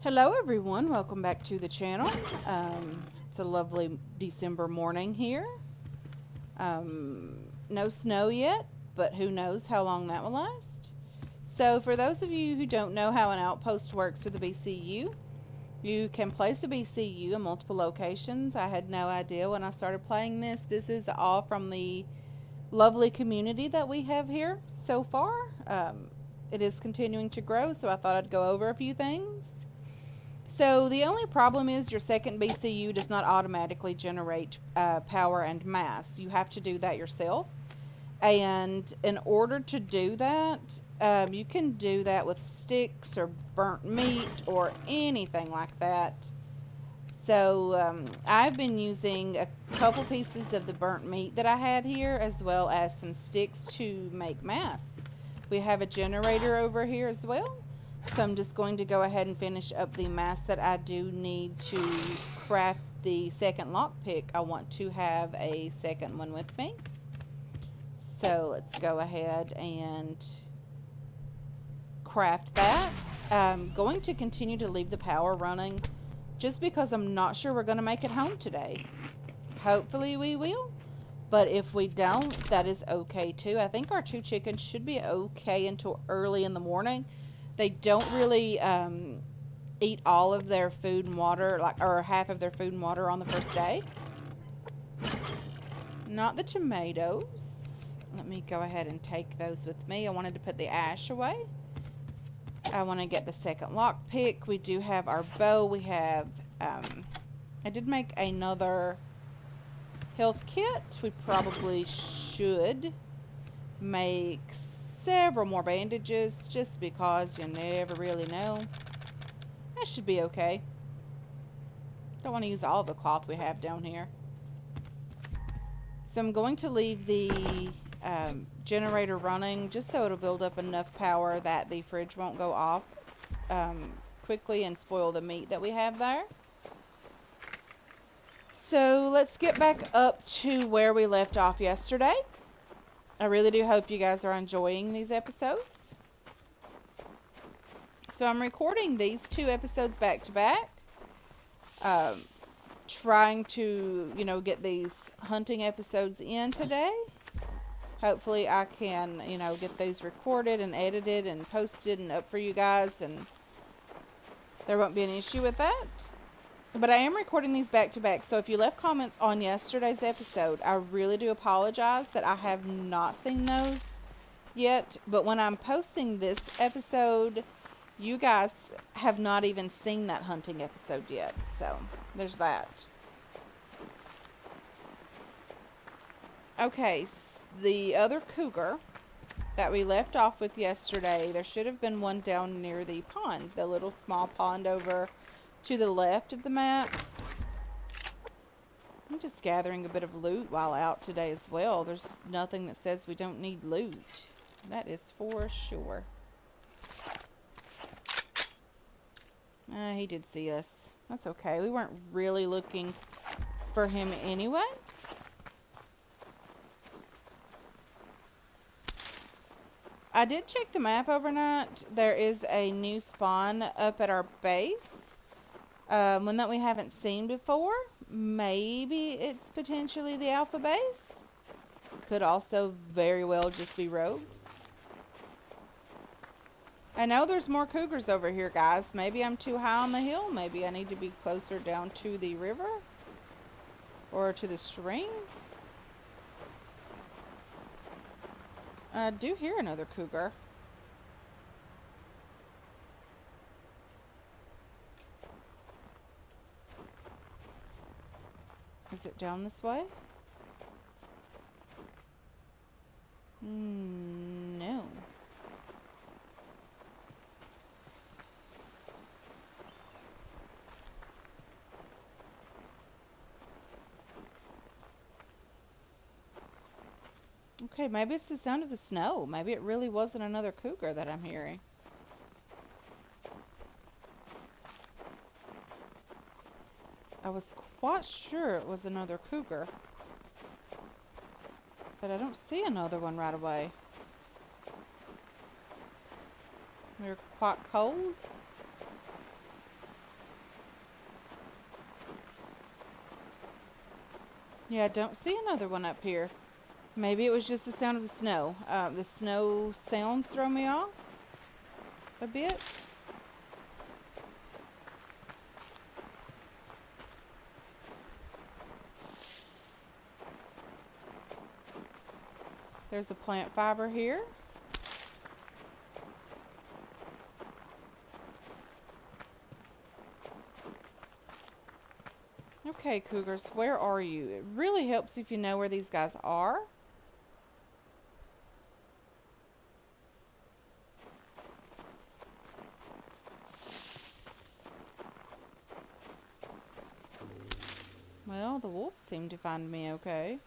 Hello everyone, welcome back to the channel. It's a lovely December morning here. No snow yet, but who knows how long that will last. So for those of you who don't know how an outpost works with a BCU, you can place a BCU in multiple locations. I had no idea when I started playing this. This is all from the lovely community that we have here so far. It is continuing to grow, so I thought I'd go over a few things. So the only problem is your second BCU does not automatically generate power and mass. You have to do that yourself. And in order to do that, you can do that with sticks or burnt meat or anything like that. So I've been using a couple pieces of the burnt meat that I had here as well as some sticks to make mass. We have a generator over here as well. So I'm just going to go ahead and finish up the mass that I do need to craft the second lockpick. I want to have a second one with me. So let's go ahead and craft that. I'm going to continue to leave the power running just because I'm not sure we're going to make it home today. Hopefully we will, but if we don't, that is okay too. I think our two chickens should be okay until early in the morning. They don't really eat all of their food and water, or half of their food and water on the first day. Not the tomatoes. Let me go ahead and take those with me. I wanted to put the ash away. I want to get the second lockpick. We do have our bow. We have, I did make another health kit. We probably should make several more bandages just because you never really know. That should be okay. Don't want to use all of the cloth we have down here. So I'm going to leave the generator running just so it'll build up enough power that the fridge won't go off quickly and spoil the meat that we have there. So let's get back up to where we left off yesterday. I really do hope you guys are enjoying these episodes. So I'm recording these two episodes back to back. Trying to, get these hunting episodes in today. Hopefully I can, get those recorded and edited and posted and up for you guys, and there won't be an issue with that. But I am recording these back to back, so if you left comments on yesterday's episode, I really do apologize that I have not seen those yet. But when I'm posting this episode, you guys have not even seen that hunting episode yet, so there's that. Okay, the other cougar that we left off with yesterday, there should have been one down near the pond, the little small pond over to the left of the map. I'm just gathering a bit of loot while out today as well. There's nothing that says we don't need loot. That is for sure. He did see us. That's okay. We weren't really looking for him anyway. I did check the map overnight. There is a new spawn up at our base. One that we haven't seen before. Maybe it's potentially the alpha base. Could also very well just be rogues. I know there's more cougars over here, guys. Maybe I'm too high on the hill. Maybe I need to be closer down to the river or to the stream. I do hear another cougar. Is it down this way? No. Okay, maybe it's the sound of the snow. Maybe it really wasn't another cougar that I'm hearing. I was quite sure it was another cougar, but I don't see another one right away. We're quite cold. Yeah, I don't see another one up here. Maybe it was just the sound of the snow. The snow sounds throw me off a bit. There's a plant fiber here. Okay, Cougars, where are you? It really helps if you know where these guys are. Well, the wolves seem to find me okay.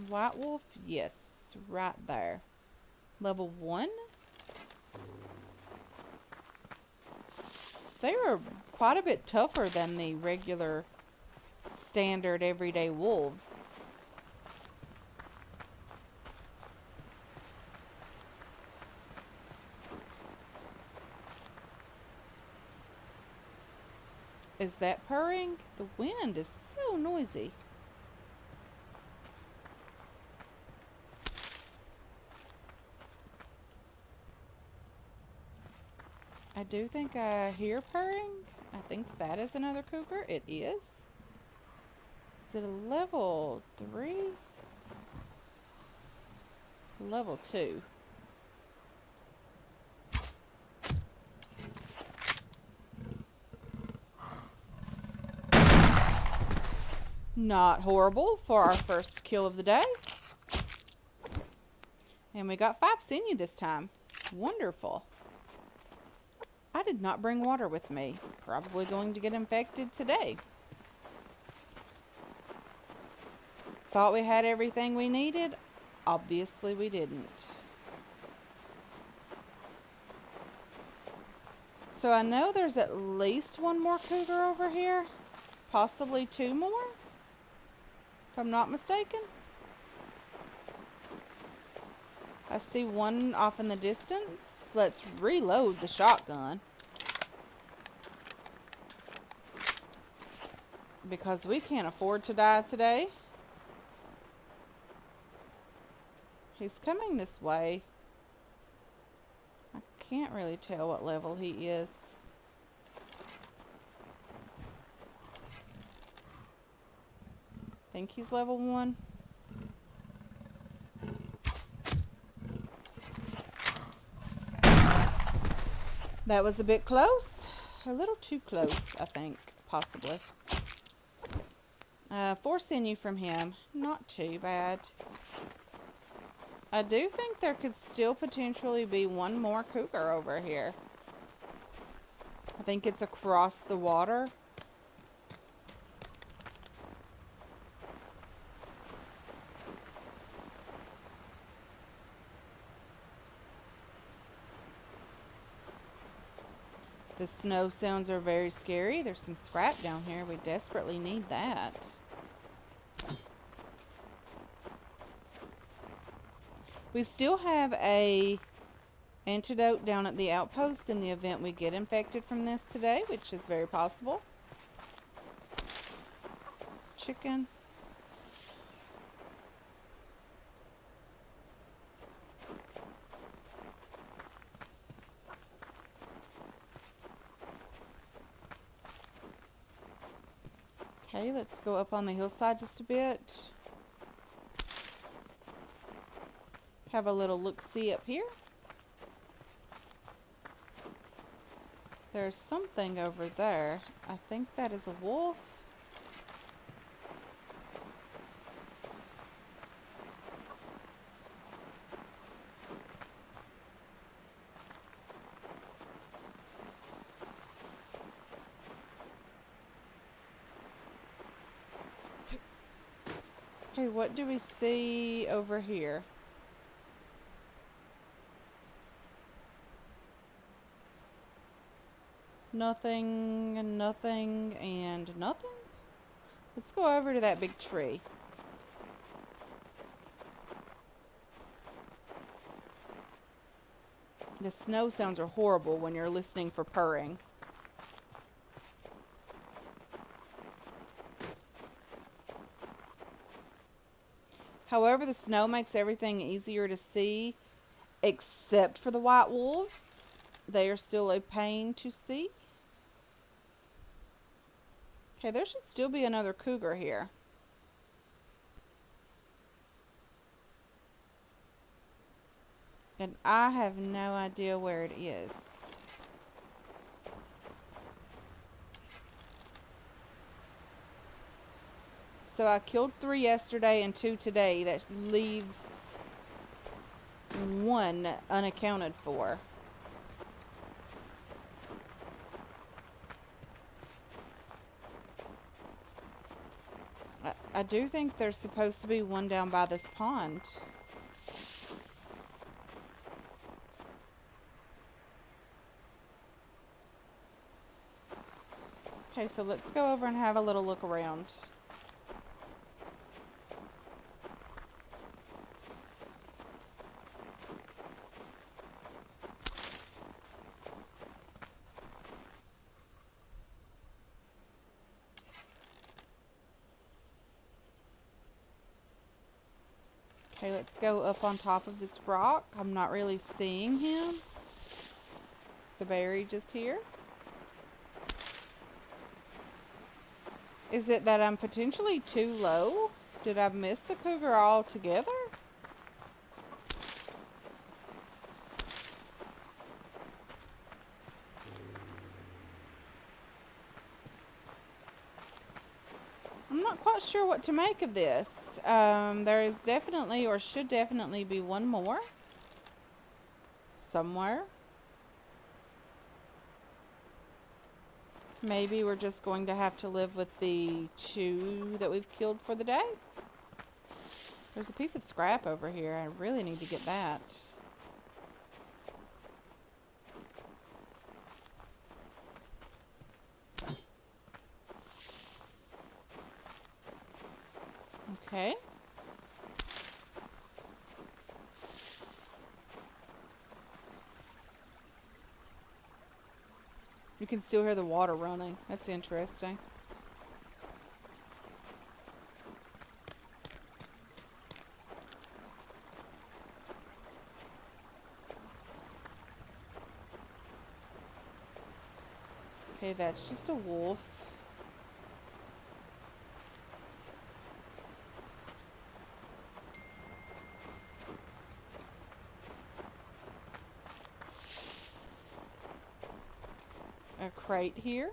White wolf, yes, right there. Level 1. They are quite a bit tougher than the regular standard everyday wolves. Is that purring? The wind is so noisy. I do think I hear purring. I think that is another cougar. It is. Is it a level 3? Level 2. Not horrible for our first kill of the day. And we got 5 sinew this time. Wonderful. I did not bring water with me. Probably going to get infected today. Thought we had everything we needed. Obviously we didn't. So I know there's at least one more cougar over here. Possibly 2 more, if I'm not mistaken. I see one off in the distance. Let's reload the shotgun. Because we can't afford to die today. He's coming this way. I can't really tell what level he is. I think he's level 1. That was a bit close. A little too close, I think, possibly. 4 sinew from him. Not too bad. I do think there could still potentially be one more cougar over here. I think it's across the water. The snow sounds are very scary. There's some scrap down here. We desperately need that. We still have a antidote down at the outpost in the event we get infected from this today, which is very possible. Chicken. Okay, let's go up on the hillside just a bit. Have a little look-see up here. There's something over there. I think that is a wolf. Okay, what do we see over here? Nothing, and nothing, and nothing? Let's go over to that big tree. The snow sounds are horrible when you're listening for purring. However, the snow makes everything easier to see, except for the white wolves. They are still a pain to see. Okay, there should still be another cougar here. And I have no idea where it is. So I killed 3 yesterday and 2 today. That leaves 1 unaccounted for. I do think there's supposed to be 1 down by this pond. Okay, so let's go over and have a little look around. Okay, let's go up on top of this rock. I'm not really seeing him. Is a berry just here? Is it that I'm potentially too low? Did I miss the cougar altogether? I'm not quite sure what to make of this. There is definitely, or should definitely be, 1 more somewhere. Maybe we're just going to have to live with the 2 that we've killed for the day. There's a piece of scrap over here. I really need to get that. Okay. You can still hear the water running. That's interesting. Okay, that's just a wolf. A crate here.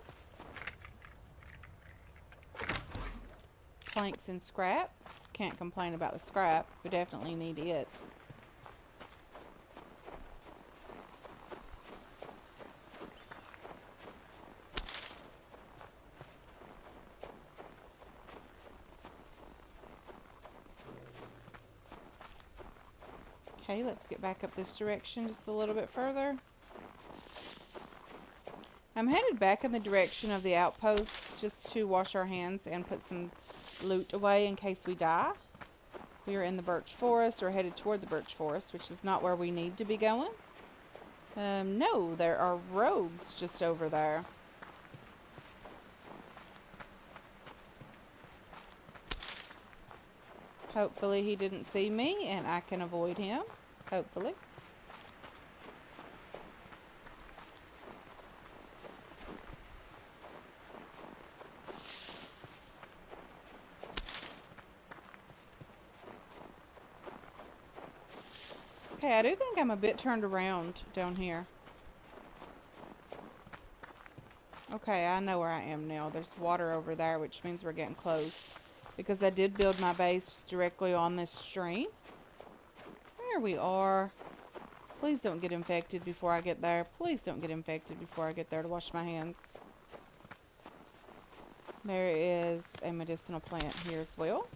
Planks and scrap. Can't complain about the scrap. We definitely need it. Okay, let's get back up this direction just a little bit further. I'm headed back in the direction of the outpost just to wash our hands and put some loot away in case we die. We are in the birch forest, or headed toward the birch forest, which is not where we need to be going. No, there are rogues just over there. Hopefully he didn't see me and I can avoid him. Hopefully. Okay, I do think I'm a bit turned around down here. Okay, I know where I am now. There's water over there, which means we're getting close. Because I did build my base directly on this stream. There we are. Please don't get infected before I get there. Please don't get infected before I get there to wash my hands. There is a medicinal plant here as well.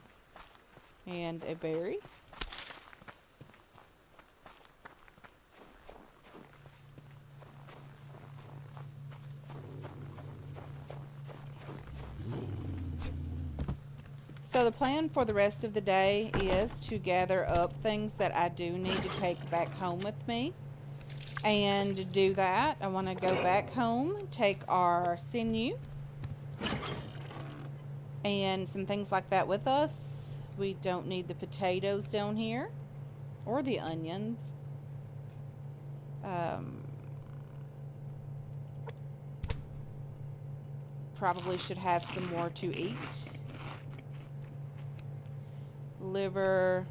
And a berry. So the plan for the rest of the day is to gather up things that I do need to take back home with me. And to do that, I want to go back home, take our sinew and some things like that with us. We don't need the potatoes down here or the onions. Probably should have some more to eat. Liver.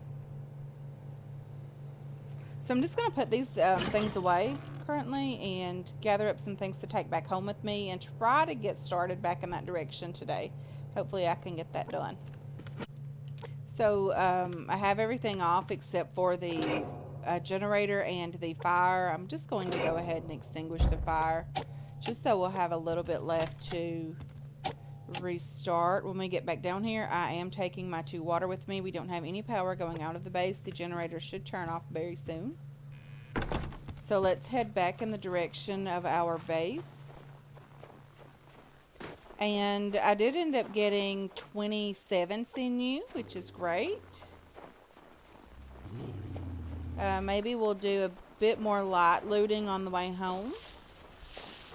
So I'm just going to put these things away currently and gather up some things to take back home with me and try to get started back in that direction today. Hopefully I can get that done. So I have everything off except for the generator and the fire. I'm just going to go ahead and extinguish the fire just so we'll have a little bit left to restart when we get back down here. I am taking my 2 water with me. We don't have any power going out of the base. The generator should turn off very soon. So let's head back in the direction of our base. And I did end up getting 27 sinew, which is great. Maybe we'll do a bit more light looting on the way home.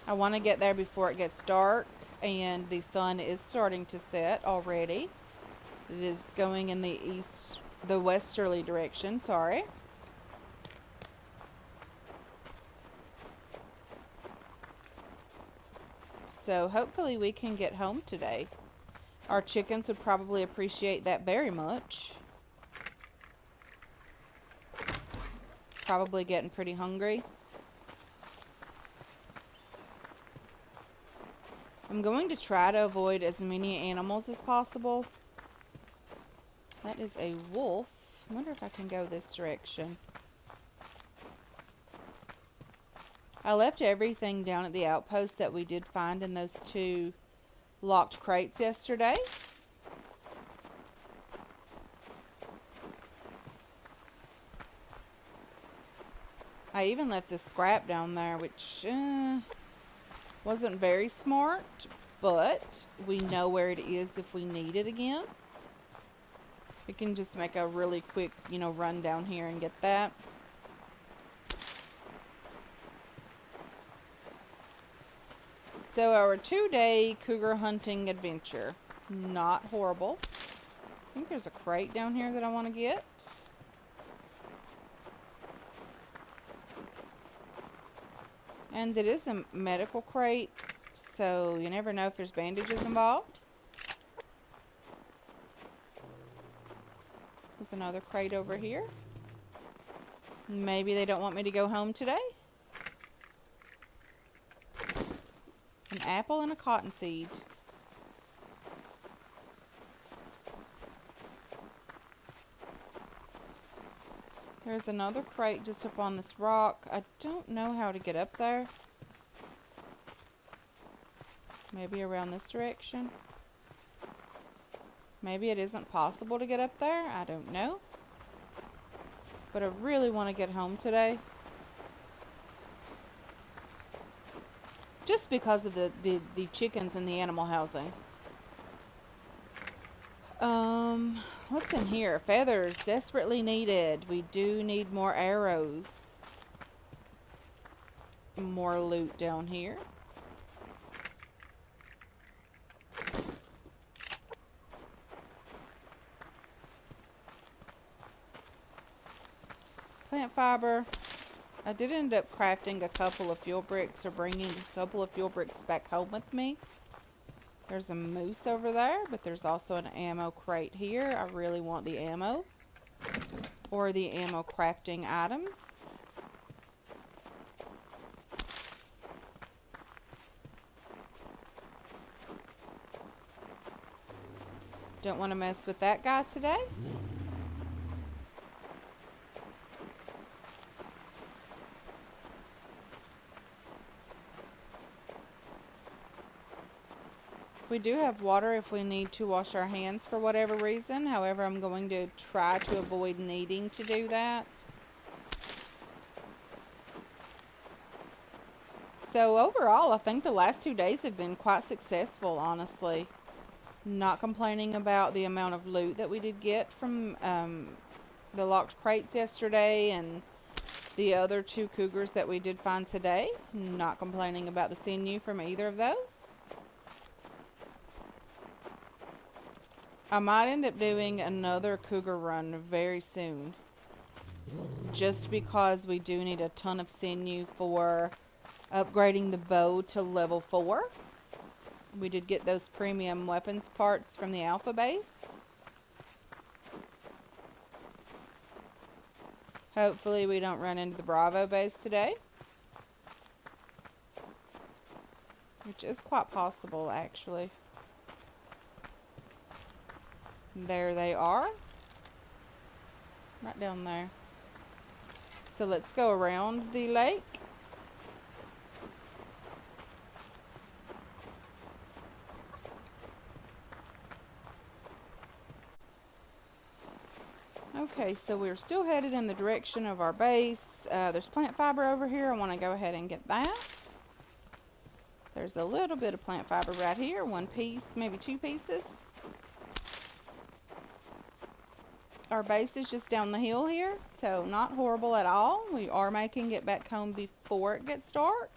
I want to get there before it gets dark, and the sun is starting to set already. It is going in the westerly direction, sorry. So hopefully we can get home today. Our chickens would probably appreciate that very much. Probably getting pretty hungry. I'm going to try to avoid as many animals as possible. That is a wolf. I wonder if I can go this direction. I left everything down at the outpost that we did find in those 2 locked crates yesterday. I even left the scrap down there, which wasn't very smart, but we know where it is if we need it again. We can just make a really quick, run down here and get that. So our 2-day cougar hunting adventure. Not horrible. I think there's a crate down here that I want to get. And it is a medical crate, so you never know if there's bandages involved. There's another crate over here. Maybe they don't want me to go home today. An apple and a cottonseed. There's another crate just up on this rock. I don't know how to get up there. Maybe around this direction. Maybe it isn't possible to get up there. I don't know. But I really want to get home today. Just because of the chickens in the animal housing. What's in here? Feathers, desperately needed. We do need more arrows. More loot down here. Plant fiber. I did end up crafting a couple of fuel bricks, or bringing a couple of fuel bricks back home with me. There's a moose over there, but there's also an ammo crate here. I really want the ammo or the ammo crafting items. Don't want to mess with that guy today. We do have water if we need to wash our hands for whatever reason. However, I'm going to try to avoid needing to do that. So overall, I think the last 2 days have been quite successful, honestly. Not complaining about the amount of loot that we did get from the locked crates yesterday and the other 2 cougars that we did find today. Not complaining about the sinew from either of those. I might end up doing another Cougar run very soon. Just because we do need a ton of sinew for upgrading the bow to level 4. We did get those premium weapons parts from the alpha base. Hopefully we don't run into the Bravo base today. Which is quite possible, actually. There they are. Right down there. So let's go around the lake. Okay, so we're still headed in the direction of our base. There's plant fiber over here. I want to go ahead and get that. There's a little bit of plant fiber right here. One piece, maybe 2 pieces. Our base is just down the hill here, so not horrible at all. We are making it back home before it gets dark.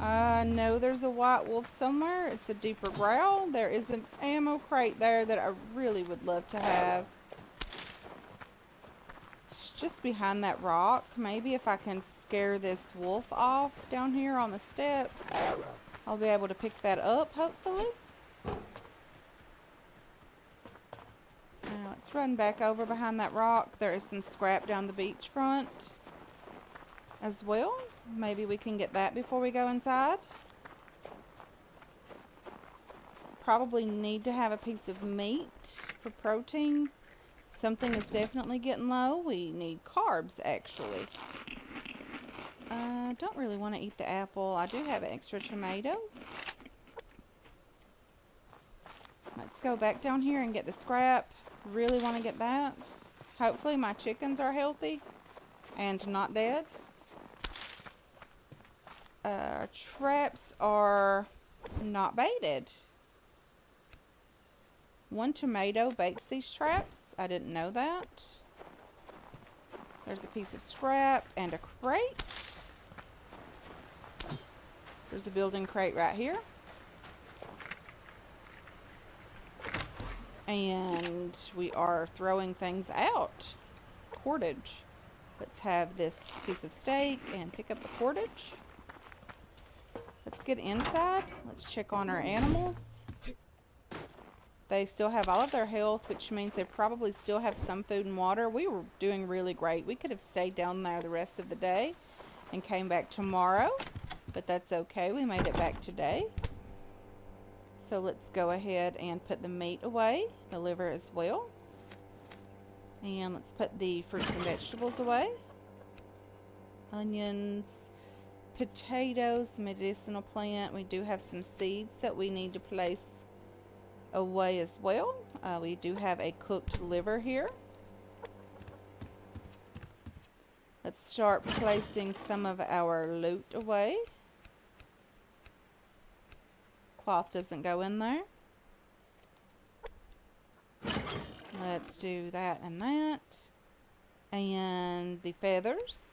I know there's a white wolf somewhere. It's a deeper growl. There is an ammo crate there that I really would love to have. It's just behind that rock. Maybe if I can scare this wolf off down here on the steps, I'll be able to pick that up, hopefully. Now let's run back over behind that rock. There is some scrap down the beach front as well. Maybe we can get that before we go inside. Probably need to have a piece of meat for protein. Something is definitely getting low. We need carbs, actually. I don't really want to eat the apple. I do have extra tomatoes. Let's go back down here and get the scrap. Really want to get that. Hopefully my chickens are healthy and not dead. Our traps are not baited. 1 tomato baits these traps. I didn't know that. There's a piece of scrap and a crate. There's a building crate right here. And we are throwing things out. Cordage. Let's have this piece of steak and pick up the cordage. Let's get inside. Let's check on our animals. They still have all of their health, which means they probably still have some food and water. We were doing really great. We could have stayed down there the rest of the day and came back tomorrow, but that's okay. We made it back today. So let's go ahead and put the meat away, the liver as well. And let's put the fruits and vegetables away. Onions, potatoes, medicinal plant. We do have some seeds that we need to place away as well. We do have a cooked liver here. Let's start placing some of our loot away. Cloth doesn't go in there. Let's do that and that. And the feathers.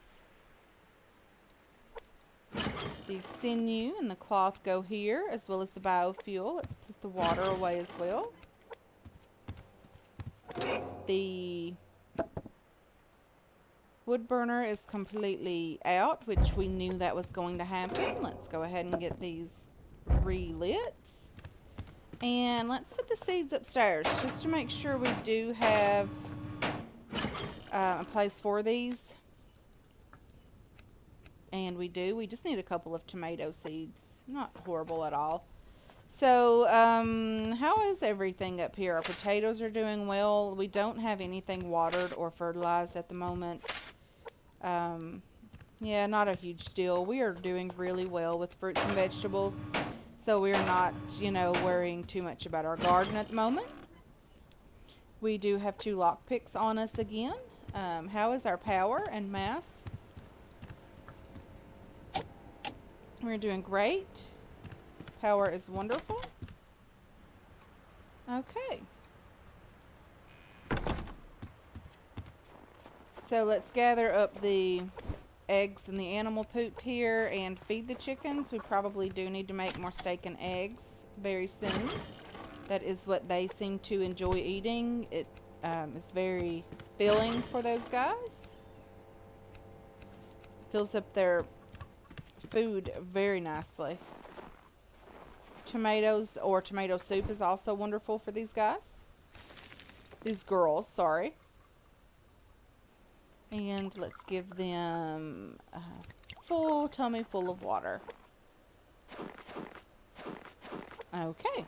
The sinew and the cloth go here, as well as the biofuel. Let's put the water away as well. The wood burner is completely out, which we knew that was going to happen. Let's go ahead and get these relit. And let's put the seeds upstairs, just to make sure we do have a place for these. And we do. We just need a couple of tomato seeds. Not horrible at all. So, how is everything up here? Our potatoes are doing well. We don't have anything watered or fertilized at the moment. Yeah, not a huge deal. We are doing really well with fruits and vegetables. So we're not, worrying too much about our garden at the moment. We do have 2 lockpicks on us again. How is our power and mass? We're doing great. Power is wonderful. Okay. So let's gather up the eggs and the animal poop here and feed the chickens. We probably do need to make more steak and eggs very soon. That is what they seem to enjoy eating. It is very filling for those guys. Fills up their food very nicely. Tomatoes or tomato soup is also wonderful for these guys. These girls, sorry. And let's give them a full tummy full of water. Okay.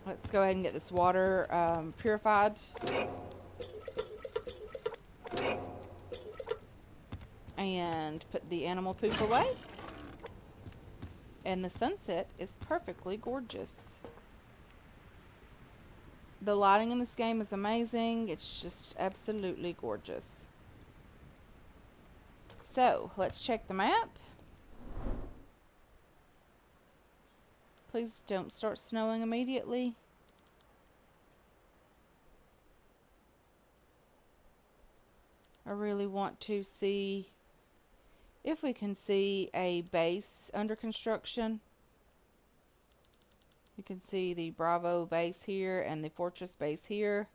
Let's go ahead and get this water purified. And put the animal poop away. And the sunset is perfectly gorgeous. The lighting in this game is amazing. It's just absolutely gorgeous. So, let's check the map. Please don't start snowing immediately. I really want to see if we can see a base under construction. You can see the Bravo base here and the Fortress base here.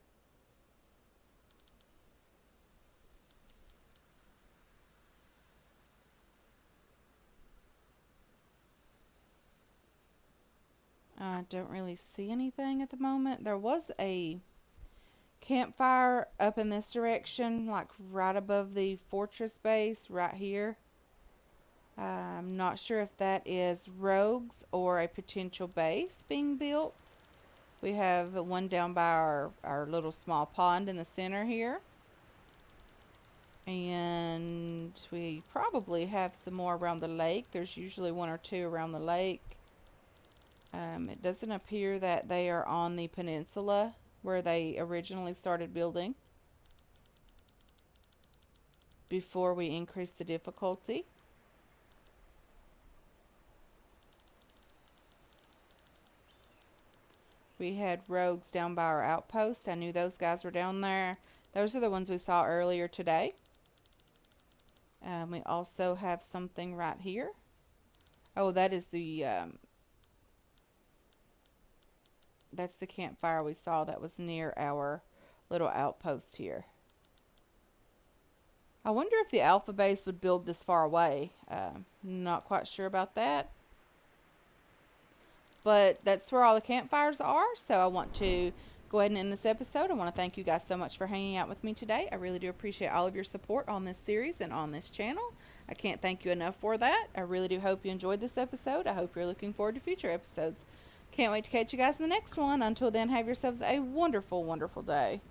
I don't really see anything at the moment. There was a campfire up in this direction, like right above the Fortress base, right here. I'm not sure if that is rogues or a potential base being built. We have one down by our little small pond in the center here. And we probably have some more around the lake. There's usually one or two around the lake. It doesn't appear that they are on the peninsula where they originally started building before we increased the difficulty. We had rogues down by our outpost. I knew those guys were down there. Those are the ones we saw earlier today. We also have something right here. Oh, that is that's the campfire we saw that was near our little outpost here. I wonder if the alpha base would build this far away. Not quite sure about that. But that's where all the campfires are. So I want to go ahead and end this episode. I want to thank you guys so much for hanging out with me today. I really do appreciate all of your support on this series and on this channel. I can't thank you enough for that. I really do hope you enjoyed this episode. I hope you're looking forward to future episodes. Can't wait to catch you guys in the next one. Until then, have yourselves a wonderful, wonderful day.